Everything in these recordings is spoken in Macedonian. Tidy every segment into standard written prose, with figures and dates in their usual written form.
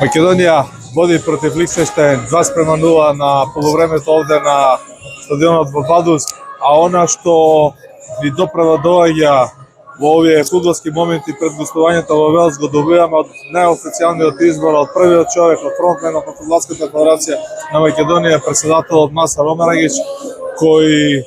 Македонија води против Лихтенштеин 2:0 на полувремето овде на стадионот во Вадус, а она што ни доправа доаѓа во овие фудбалски моменти пред гостувањето во Велс го добиваме од неофицијалниот избор од првиот човек од фронтменот на Фудбалската федерација на Македонија, председателот Маса Ромарагич, кој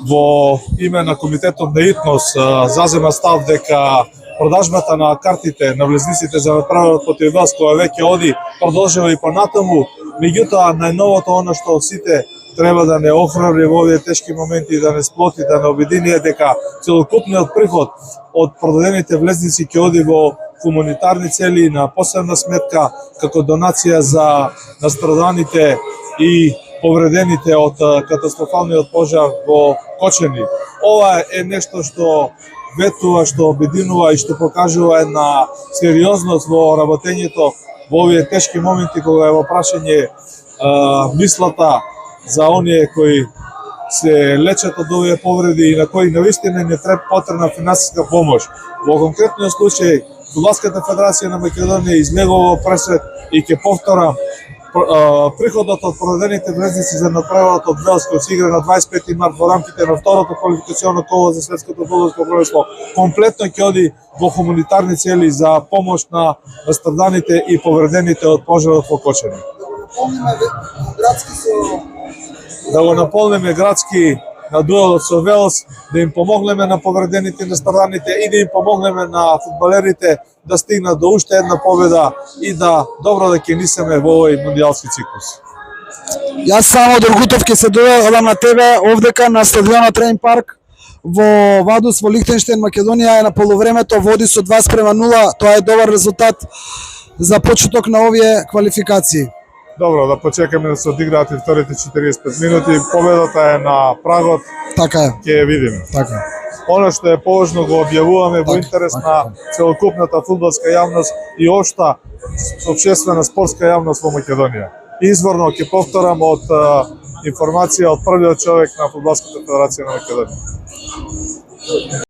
во име на комитетот на ИТНОС зазема став дека продажбата на картите на влезниците за направенот против Велс, која веќе оди, продолжува и понатаму. Меѓутоа, најновото она што сите треба да не охрабри во овие тешки моменти, да не сплоти, да не обедини е дека целокупниот приход од продадените влезници ќе оди во хуманитарни цели на посебна сметка како донација за настраданите и повредените од катастрофалниот пожар во Кочани. Ова е нешто што ветува, што обединува и што покажува една сериозност во работењето во овие тешки моменти кога е во прашање мислата за оние кои се лечат од овие повреди и на кои навистина не треба потребна финансиска помош. Во конкретниот случај, Фудбалската федерација на Македонија излегува пресвет и ќе повторам, приходот од продадените влезници за направенот од Велс, кој се игра на 25 март во рамките на второто квалификационо коло за светското фудбалско првенство, комплетно ќе оди во хуманитарни цели за помош на настраданите и повредените од пожарот во Кочани. Да го наполниме градски на дуелот со Велс, да им помогнеме на повредените и настраданите и да им помогнеме на фудбалерите да стигнат до уште една победа и да добро да ќе нисеме во овој мундијалски циклус. Јас само Доргутов ќе се доведам на тебе овдека на стадионот Трейн парк во Вадус во Лихтенштеин. Македонија е на полувремето, води со 2:0. Тоа е добар резултат за почеток на овие квалификации. Добро, да почекаме да се одиграат и вторите 45 минути. Победата е на прагот. Така е. Ќе ја видиме. Така. Оно што е поважно го објавуваме во интерес на целокупната фудбалска јавност и општа општествена спортска јавност во Македонија. Изворно ќе повторам од информација од првиот човек на Фудбалската федерација на Македонија.